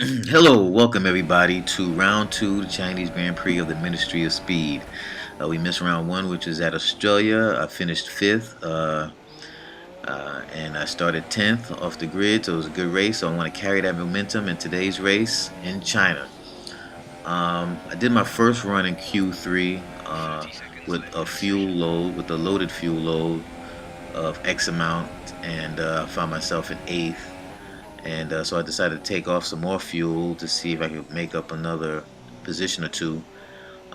Hello, welcome everybody to round two, the Chinese Grand Prix of the Ministry of Speed. We missed round one, which was at Australia. I finished fifth, and I started 10th off the grid, so it was a good race. So I want to carry that momentum in today's race in China. I did my first run in Q3 with a fuel load, with a loaded fuel load of X amount, and I found myself in eighth. And so I decided to take off some more fuel to see if I could make up another position or two.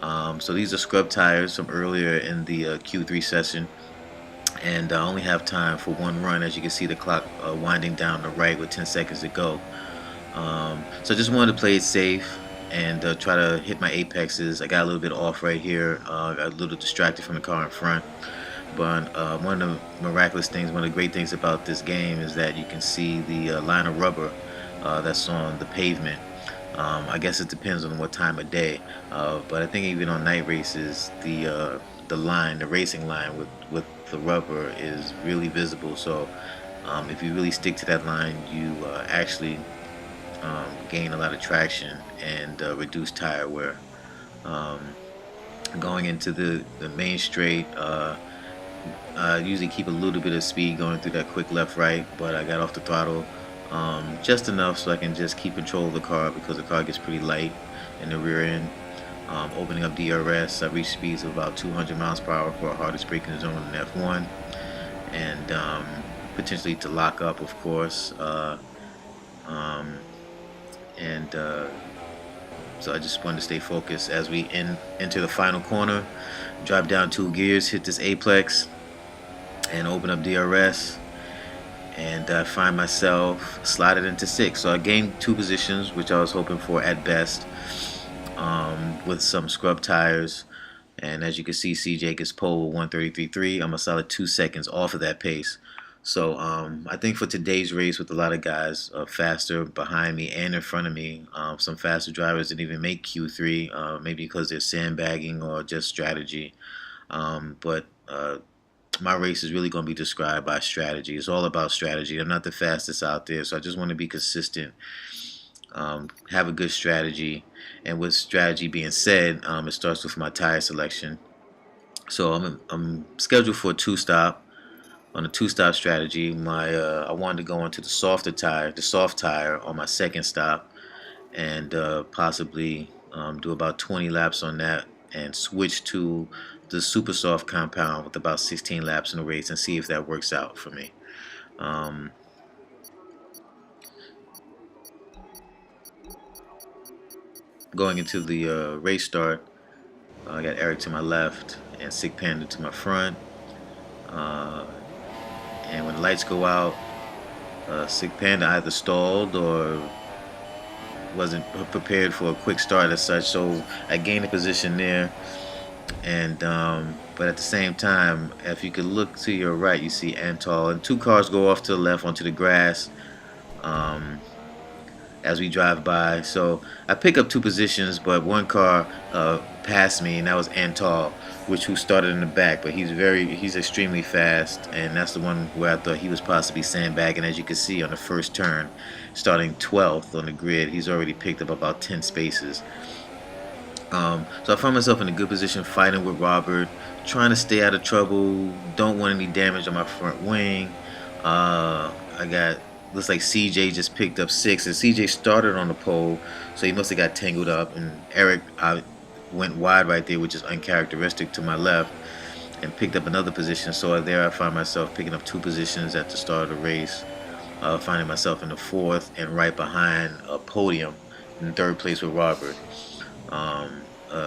So these are scrub tires from earlier in the Q3 session, and I only have time for one run. As you can see, the clock winding down the right with 10 seconds to go. So I just wanted to play it safe and try to hit my apexes. I got a little bit off right here. Got a little distracted from the car in front. But one of the miraculous things, one of the great things about this game is that you can see the line of rubber that's on the pavement. I guess it depends on what time of day, but I think even on night races, the line, the racing line with the rubber is really visible. So if you really stick to that line, you actually gain a lot of traction and reduce tire wear. Um, Going into the main straight. I usually keep a little bit of speed going through that quick left right, but I got off the throttle just enough so I can just keep control of the car because the car gets pretty light in the rear end. Opening up DRS, I reached speeds of about 200 miles per hour for a hardest braking zone in F1, and potentially to lock up, of course. Um, and So I just wanted to stay focused as we enter the final corner. Drop down 2 gears, hit this apex, and open up DRS, and find myself slotted into 6th. So I gained 2 positions, which I was hoping for at best, with some scrub tires. And as you can see, CJ gets pole 1:33.3. I'm a solid 2 seconds off of that pace. So I think for today's race, with a lot of guys faster behind me and in front of me, some faster drivers didn't even make Q3, maybe because they're sandbagging or just strategy. But my race is really going to be described by strategy. It's all about strategy. I'm not the fastest out there, so I just want to be consistent, have a good strategy. And with strategy being said, it starts with my tire selection. So I'm scheduled for a two-stop. On a two-stop strategy, I wanted to go into the soft tire on my second stop, and possibly do about 20 laps on that, and switch to the super soft compound with about 16 laps in the race and see if that works out for me. Um, Going into the race start, I got Eric to my left and Sick Panda to my front. Uh, and when the lights go out, Sick Panda either stalled or wasn't prepared for a quick start as such. So I gained a position there. And but at the same time, if you could look to your right, you see Antol, and 2 cars go off to the left onto the grass um, as we drive by. So I pick up 2 positions, but 1 car passed me, and that was Antol, who started in the back. But he's extremely fast, and that's the one where I thought he was possibly sandbagging. As you can see on the first turn, starting 12th on the grid, he's already picked up about 10 spaces. So I found myself in a good position fighting with Robert, trying to stay out of trouble, don't want any damage on my front wing. Looks like CJ just picked up 6, and CJ started on the pole, so he must have got tangled up, and Eric went wide right there, which is uncharacteristic to my left, and picked up another position. So there I find myself picking up 2 positions at the start of the race, finding myself in the 4th and right behind a podium in 3rd place with Robert.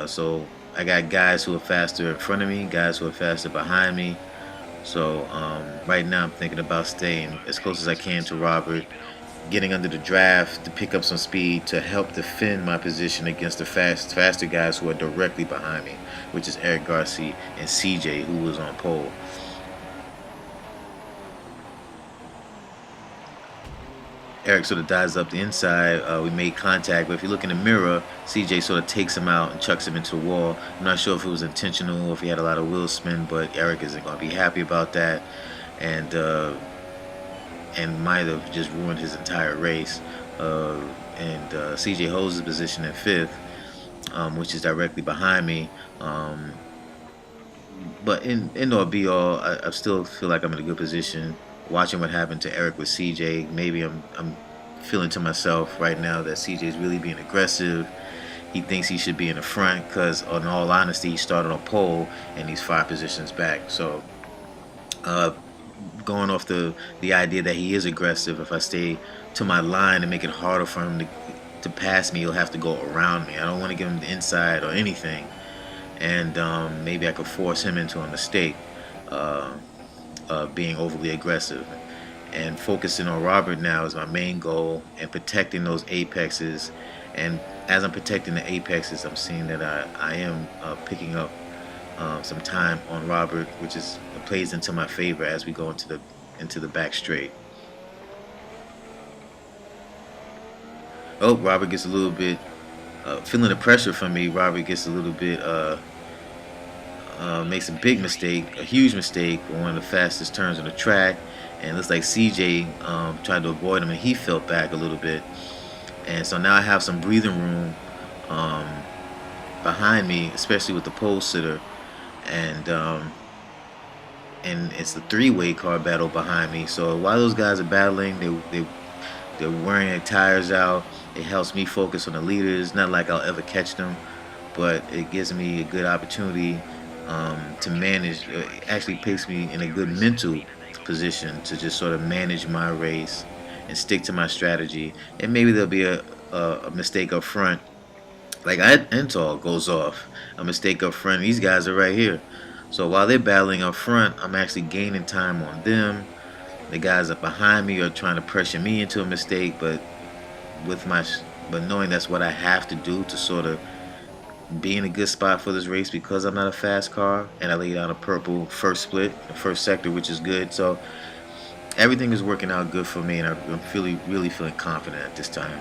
So I got guys who are faster in front of me, guys who are faster behind me. So right now I'm thinking about staying as close as I can to Robert, getting under the draft to pick up some speed to help defend my position against the faster guys who are directly behind me, which is Eric Garcia and CJ, who was on pole. Eric sort of dives up the inside. We made contact, but if you look in the mirror, CJ sort of takes him out and chucks him into the wall. I'm not sure if it was intentional or if he had a lot of wheel spin, but Eric isn't going to be happy about that, and might have just ruined his entire race. and CJ holds his position in fifth, which is directly behind me. But in all be all, I still feel like I'm in a good position. Watching what happened to Eric with CJ, maybe I'm feeling to myself right now that CJ is really being aggressive. He thinks he should be in the front because, in all honesty, he started on pole and he's 5 positions back. So, uh, going off the idea that he is aggressive, if I stay to my line and make it harder for him to pass me, he'll have to go around me. I don't want to give him the inside or anything, and maybe I could force him into a mistake, uh, being overly aggressive. And focusing on Robert now is my main goal, and protecting those apexes. And as I'm protecting the apexes, I'm seeing that I am picking up some time on Robert, which plays into my favor as we go into the back straight. Oh, Robert gets a little bit feeling the pressure from me. Robert gets a little bit makes a big mistake, a huge mistake on one of the fastest turns on the track, and it looks like CJ tried to avoid him, and he fell back a little bit. And so now I have some breathing room um, behind me, especially with the pole sitter, and it's the three-way car battle behind me. So while those guys are battling, they're wearing their tires out. It helps me focus on the leaders. Not like I'll ever catch them, but it gives me a good opportunity to manage. It actually puts me in a good mental position to just sort of manage my race and stick to my strategy. And maybe there'll be a mistake up front, like Entall goes off, a mistake up front. These guys are right here. So while they're battling up front, I'm actually gaining time on them. The guys up behind me are trying to pressure me into a mistake, but knowing that's what I have to do to sort of be in a good spot for this race, because I'm not a fast car, and I laid out a purple first split, the first sector, which is good. So everything is working out good for me, and I'm really feeling confident at this time.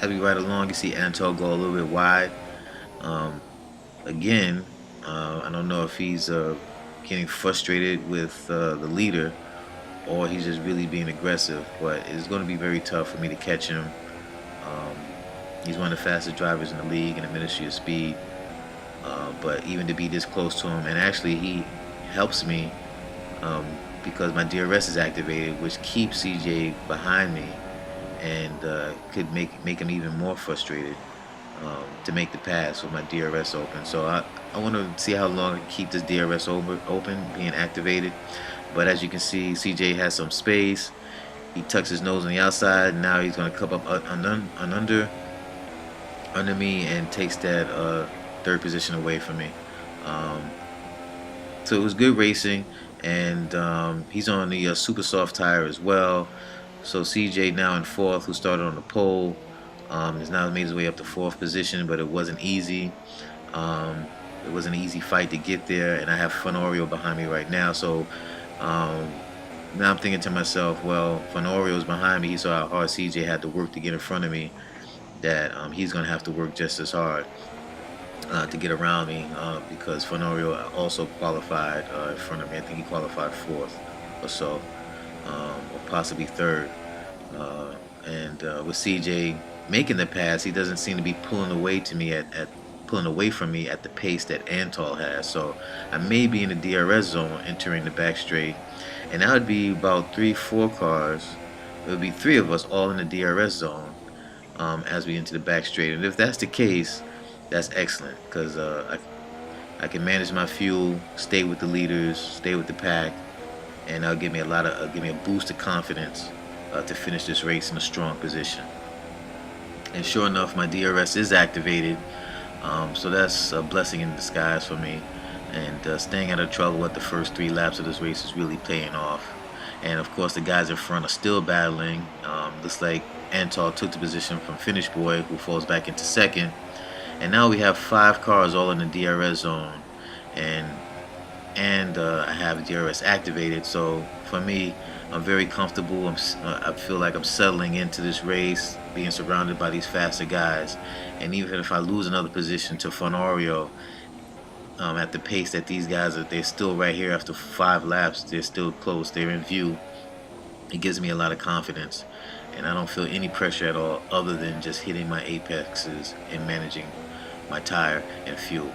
As we ride along, you see Anto go a little bit wide. Um, Again, I don't know if he's getting frustrated with the leader, or he's just really being aggressive. But it's going to be very tough for me to catch him. Um, he's one of the fastest drivers in the league in the Ministry of Speed. But even to be this close to him, and actually he helps me um, because my DRS is activated, which keeps CJ behind me, and could make him even more frustrated to make the pass with my DRS open. So I want to see how long I can keep this DRS open, being activated. But as you can see, CJ has some space. He tucks his nose on the outside. And now he's going to come up under me and takes that third position away from me. So it was good racing, and he's on the super soft tire as well. So CJ now in fourth, who started on the pole, has now made his way up to fourth position, but it wasn't easy. It was an easy fight to get there, and I have Fenorio behind me right now. So now I'm thinking to myself, well, Fenorio's behind me. He saw how hard CJ had to work to get in front of me, that he's going to have to work just as hard to get around me, because Fenorio also qualified in front of me. I think he qualified fourth or so, or possibly third. And with CJ making the pass, he doesn't seem to be pulling away from me at the pace that Antal has. So I may be in the DRS zone entering the back straight, and that would be about 3-4 cars. It would be 3 of us all in the DRS zone as we enter the back straight. And if that's the case, that's excellent, because I can manage my fuel, stay with the leaders, stay with the pack, and that'll give me a boost of confidence to finish this race in a strong position. And sure enough, my DRS is activated, so that's a blessing in disguise for me. And staying out of trouble at the first 3 laps of this race is really paying off. And of course, the guys in front are still battling. Looks like Antal took the position from Finish Boy, who falls back into second. And now we have 5 cars all in the DRS zone. And and I have DRS activated. So for me, I'm very comfortable. I feel like I'm settling into this race, being surrounded by these faster guys. And even if I lose another position to Fonario, at the pace that these guys are, they're still right here after 5 laps. They're still close. They're in view. It gives me a lot of confidence, and I don't feel any pressure at all, other than just hitting my apexes and managing my tire and fuel.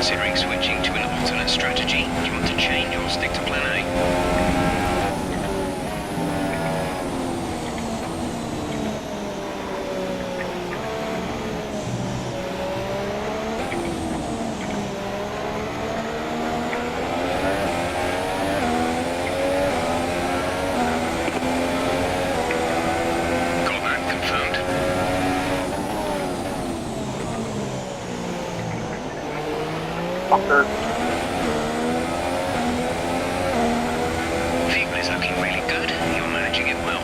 considering switching to an alternate strategy? Do you want to change or stick to plan A? Got that confirmed. Fuel is looking really good. You're managing it well.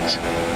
settings.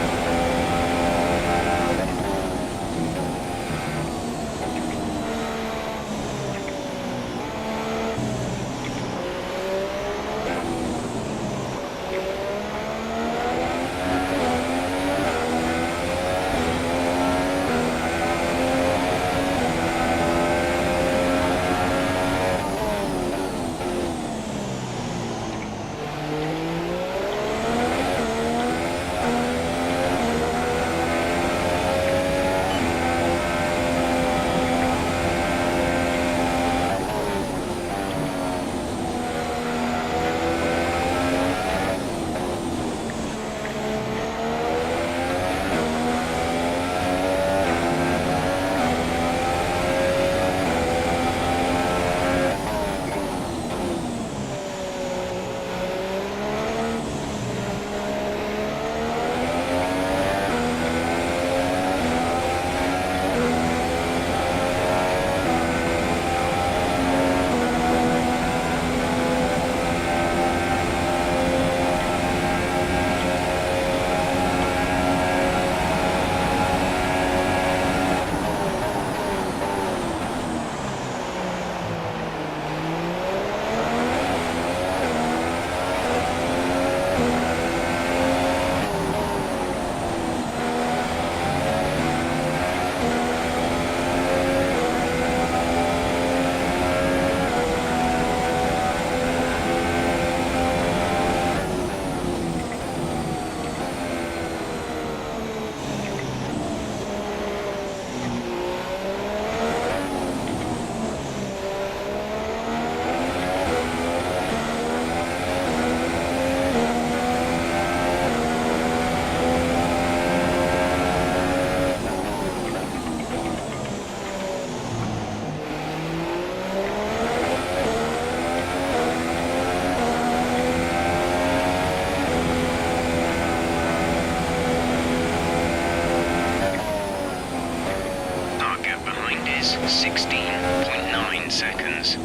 Target behind is 16.9 seconds.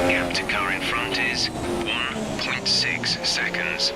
Gap to car in front is 1.6 seconds.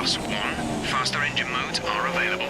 Class 1, faster engine modes are available.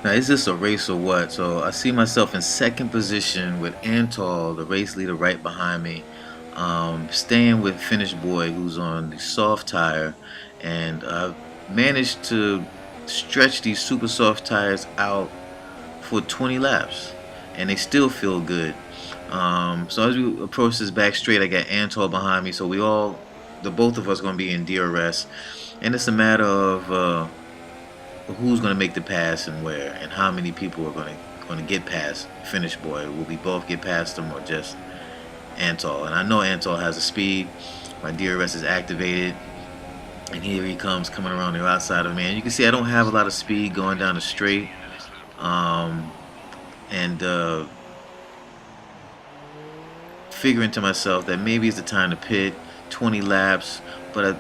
Now, is this a race or what? So I see myself in second position with Antal, the race leader, right behind me, staying with Finnish Boy, who's on the soft tire, and I've managed to stretch these super soft tires out for 20 laps, and they still feel good. So as we approach this back straight, I got Antal behind me. So the both of us, gonna be in DRS, and it's a matter of who's gonna make the pass and where, and how many people are gonna get past Finish Boy. Will we both get past him or just Antal? And I know Antal has a speed. My DRS is activated, and here he comes coming around the outside of me. And you can see I don't have a lot of speed going down the straight. And figuring to myself that maybe it's the time to pit, 20 laps. But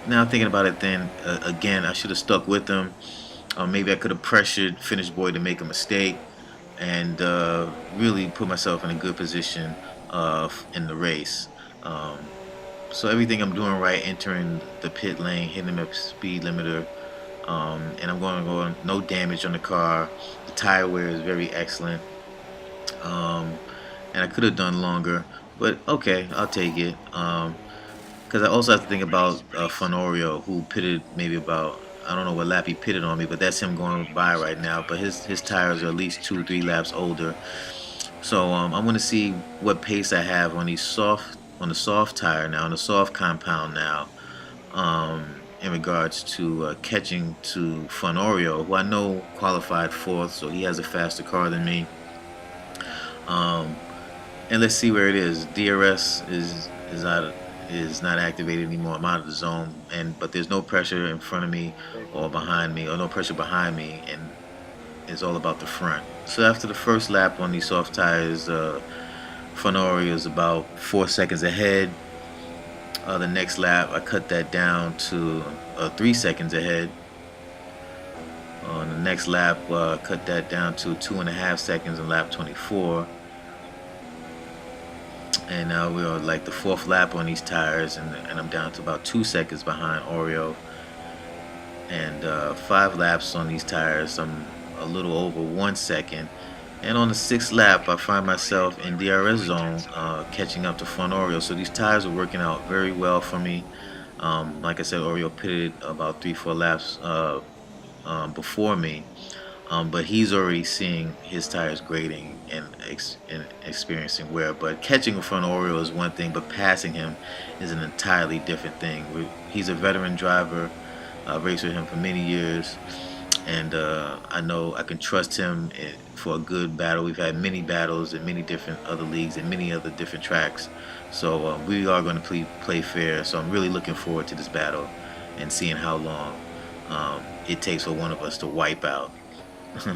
now thinking about it, then again, I should have stuck with him. Maybe I could have pressured Finish Boy to make a mistake and really put myself in a good position in the race. So everything I'm doing right, entering the pit lane, hitting the speed limiter, and I'm going to go no damage on the car. The tire wear is very excellent. And I could have done longer, but okay, I'll take it. Because I also have to think about Funorio, who pitted maybe about, I don't know what lap he pitted on me, but that's him going by right now. But his tires are at least 2-3 laps older. So I'm going to see what pace I have on the soft tire now, on the soft compound now, in regards to catching to Funorio, who I know qualified 4th, so he has a faster car than me. And let's see where it is. DRS is not activated anymore. I'm out of the zone, but there's no pressure in front of me or behind me, or no pressure behind me, and it's all about the front. So after the first lap on these soft tires, Funorio is about 4 seconds ahead. The next lap, I cut that down to 3 seconds ahead. On the next lap, cut that down to 2.5 seconds in lap 24. And now we're like the 4th lap on these tires, and I'm down to about 2 seconds behind Oreo. And 5 laps on these tires, I'm a little over 1 second. And on the 6th lap, I find myself in DRS zone, catching up to Funorio. So these tires are working out very well for me. Like I said, Oreo pitted about 3-4 laps before me. But he's already seeing his tires grading and experiencing wear. But catching in front of Oreo is one thing, but passing him is an entirely different thing. He's a veteran driver. I've raced with him for many years, and I know I can trust him for a good battle. We've had many battles in many different other leagues and many other different tracks. So we are going to play fair. So I'm really looking forward to this battle and seeing how long it takes for one of us to wipe out. Okay,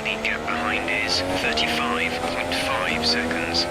the gap behind is 35.5 seconds.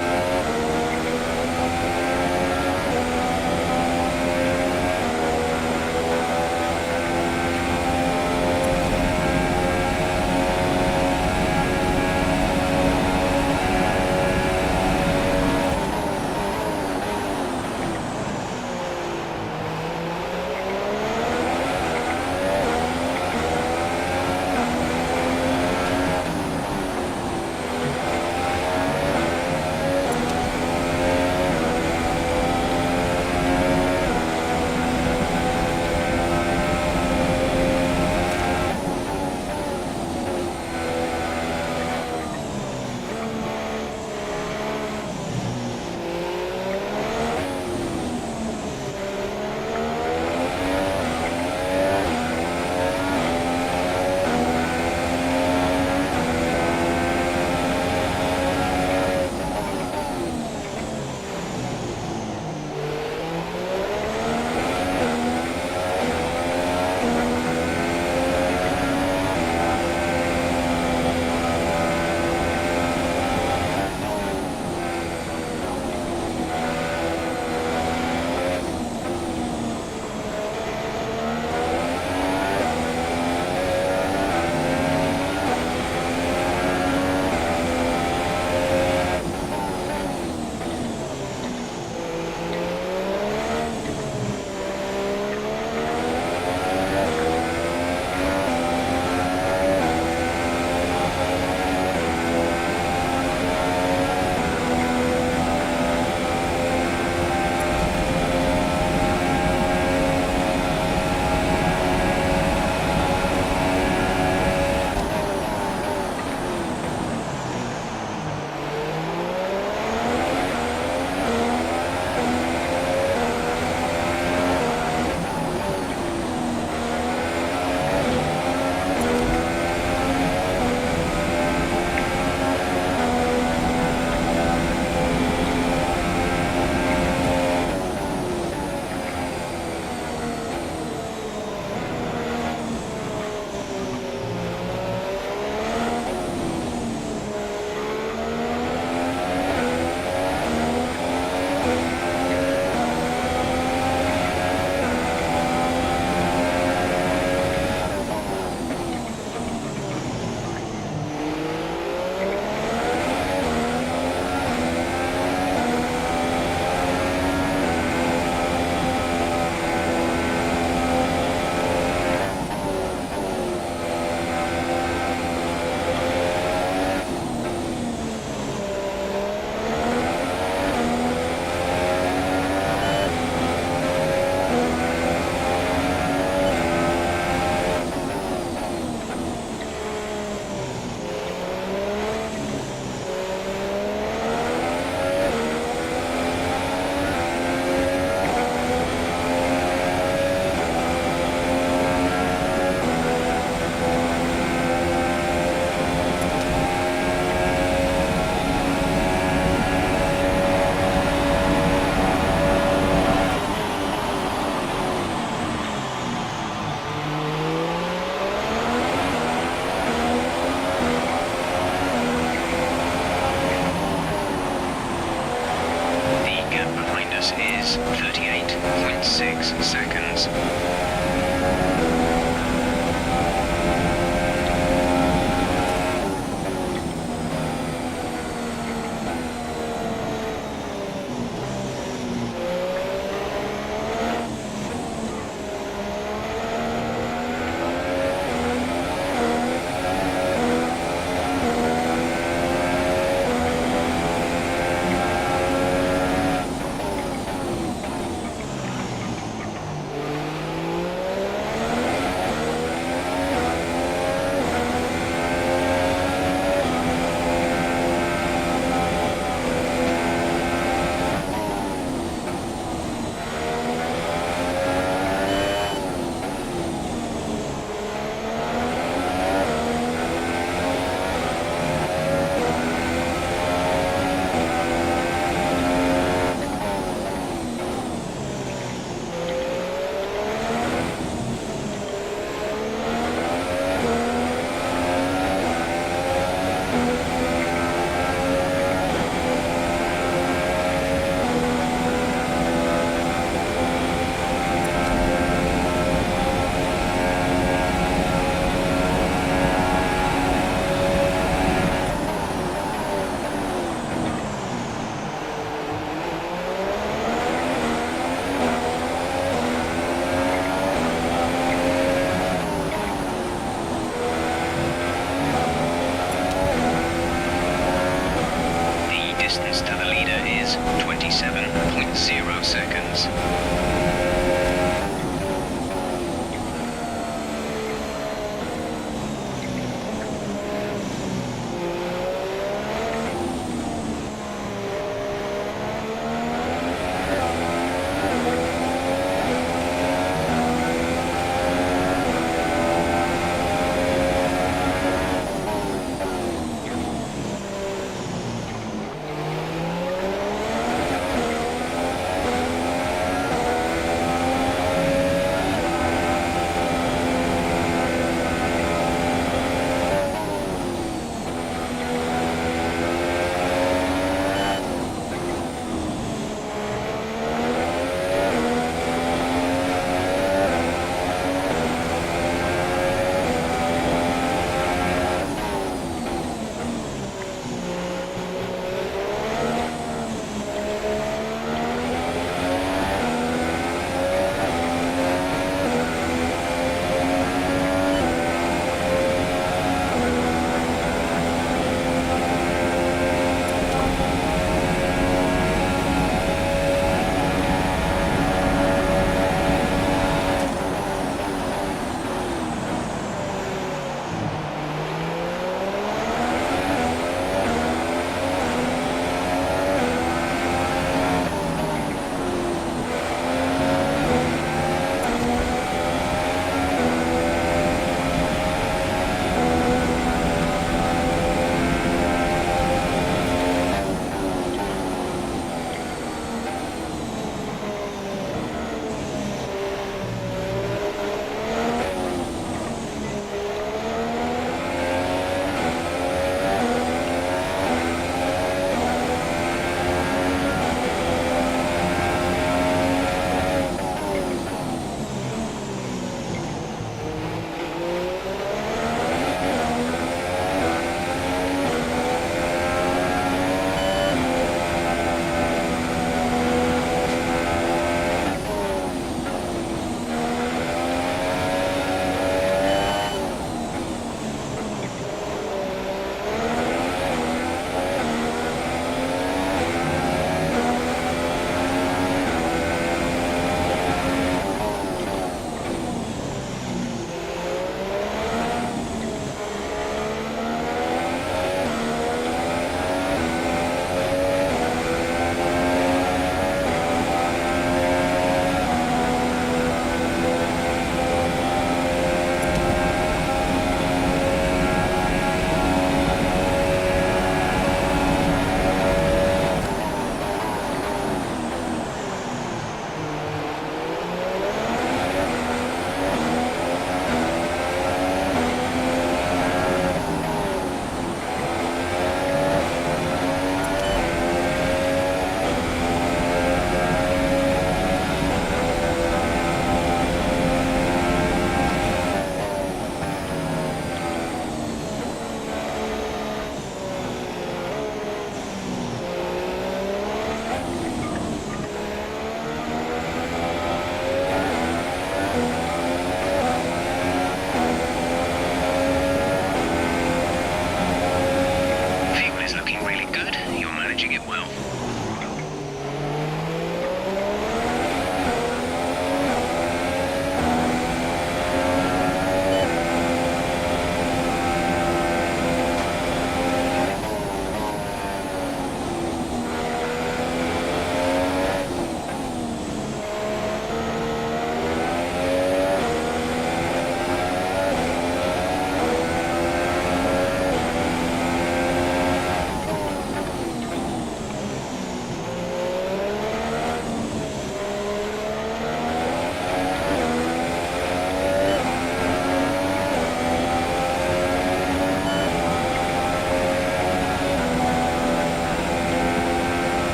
seconds.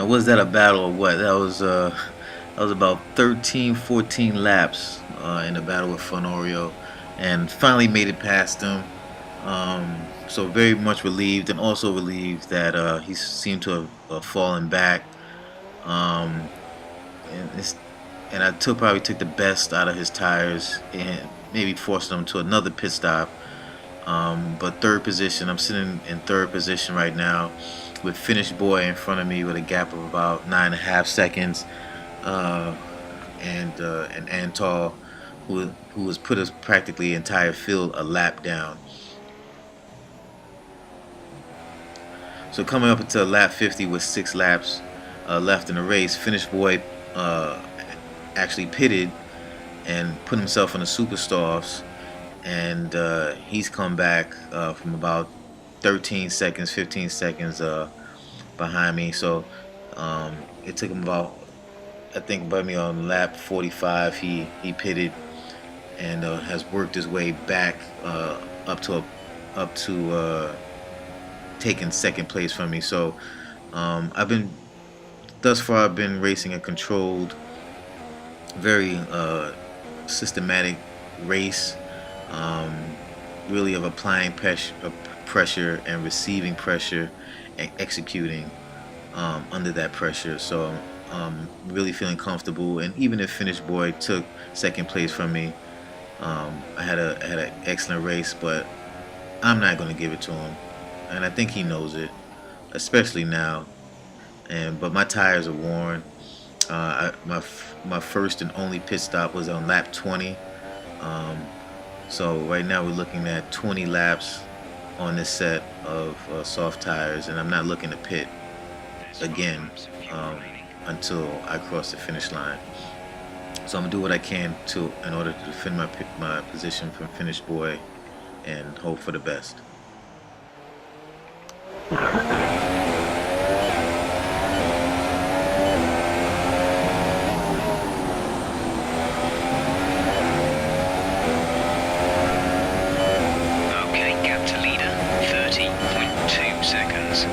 Was that a battle or what? That was about 13, 14 laps in the battle with Fun Oreo, and finally made it past him. So very much relieved, and also relieved that he seemed to have fallen back. Um, and, and I probably took the best out of his tires and maybe forced him to another pit stop. But third position, I'm sitting in third position right now, with Finish Boy in front of me with a gap of about 9.5 seconds, uh, and Antal, who has put us practically entire field a lap down. So coming up until lap 50 with 6 laps left in the race, Finish Boy actually pitted and put himself in the superstars, and he's come back from about 13 seconds, 15 seconds behind me. So it took him about, I think, by me on lap 45, he pitted and has worked his way back up to taking second place from me. So thus far I've been racing a controlled, very systematic race, really of applying pressure and receiving pressure and executing under that pressure. So really feeling comfortable. And even if Finish Boy took second place from me, I had an excellent race, but I'm not going to give it to him, and I think he knows it, especially now. But my tires are worn. My first and only pit stop was on lap 20. So right now we're looking at 20 laps on this set of soft tires, and I'm not looking to pit again until I cross the finish line. So I'm gonna do what I can in order to defend my position from Finish Boy and hope for the best. Okay, gap to leader, 30.2 seconds.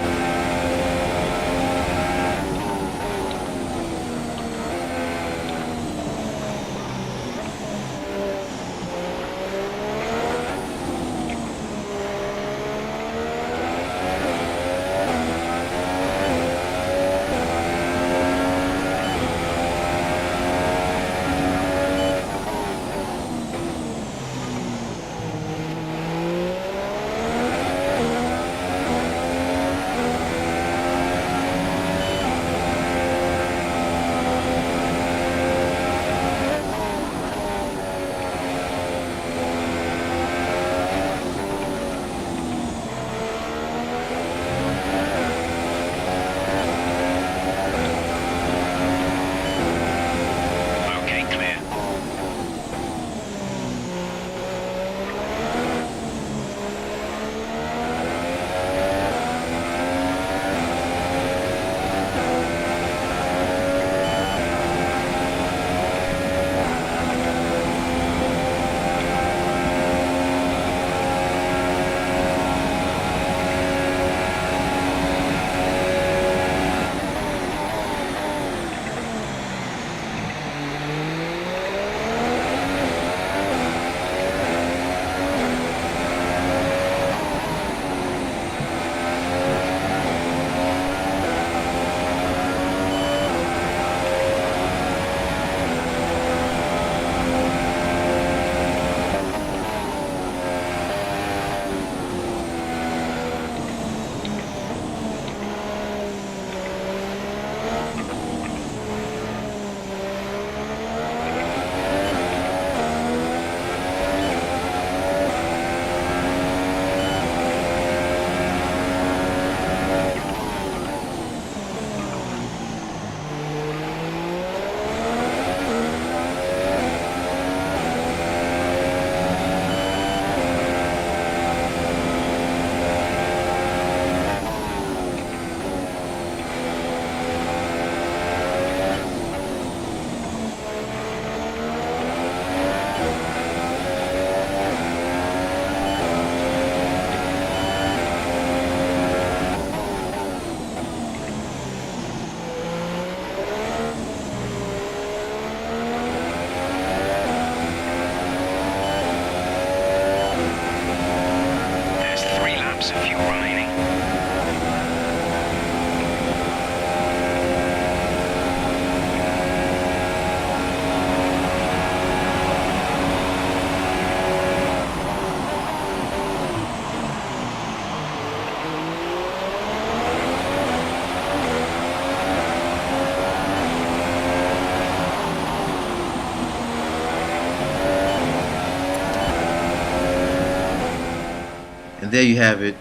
there you have it.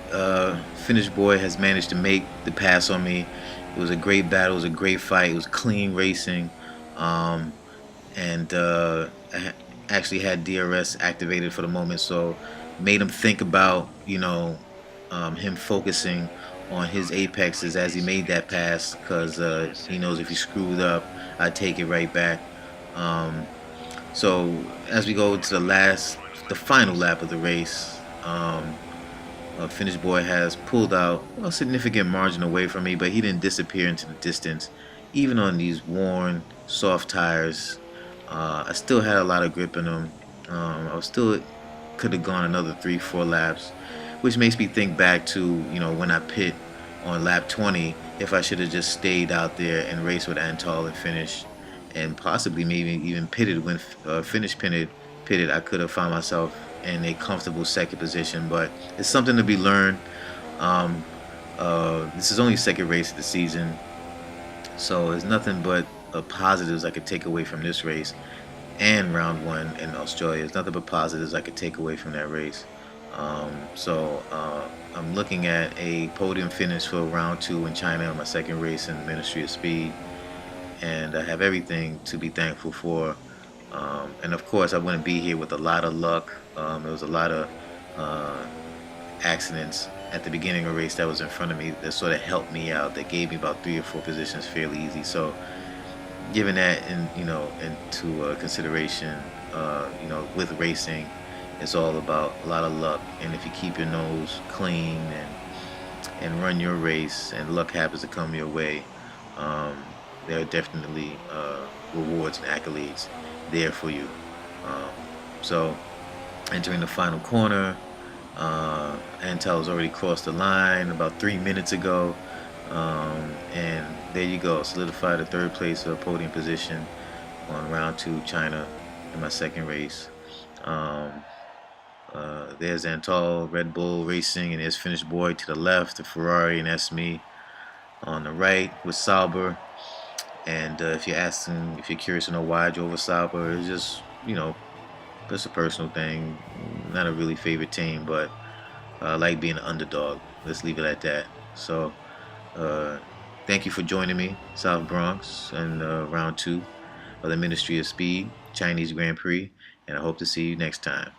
Finnish boy has managed to make the pass on me. It was a great battle. It was a great fight. It was clean racing. Um, and I actually had DRS activated for the moment, so made him think about him focusing on his apexes as he made that pass, because he knows if he screwed up, I'd take it right back. Um, so as we go to the final lap of the race, Finnish boy has pulled out a significant margin away from me, but he didn't disappear into the distance. Even on these worn, soft tires, I still had a lot of grip in them. I was still could have gone another 3, 4 laps, which makes me think back to when I pit on lap 20. If I should have just stayed out there and raced with Antal and finished, and possibly maybe even pitted when Finnish pitted, I could have found myself in a comfortable second position. But it's something to be learned. Um, this is only second race of the season, so it's nothing but positives I could take away from this race and round one in Australia. It's nothing but positives I could take away from that race. So I'm looking at a podium finish for round two in China on my second race in the Ministry of Speed, and I have everything to be thankful for. And of course, I wouldn't be here with a lot of luck. There was a lot of uh, accidents at the beginning of the race that was in front of me that sort of helped me out. That gave me about 3 or 4 positions fairly easy. So, given that into consideration, with racing, it's all about a lot of luck. And if you keep your nose clean and run your race, and luck happens to come your way, um, there are definitely rewards and accolades there for you. Um, so, entering the final corner, Antel's already crossed the line about 3 minutes ago, and there you go, solidified a third place podium position on round two China in my second race. Um, there's Antal, Red Bull Racing, and there's Finnish boy to the left, the Ferrari, and that's me on the right with Sauber. And if you're asking, if you're curious to know why I drove a Sauber, it's just, just a personal thing. Not a really favorite team, but I like being an underdog. Let's leave it at that. So, uh, thank you for joining me, South Bronx, and round two of the Ministry of Speed Chinese Grand Prix, and I hope to see you next time.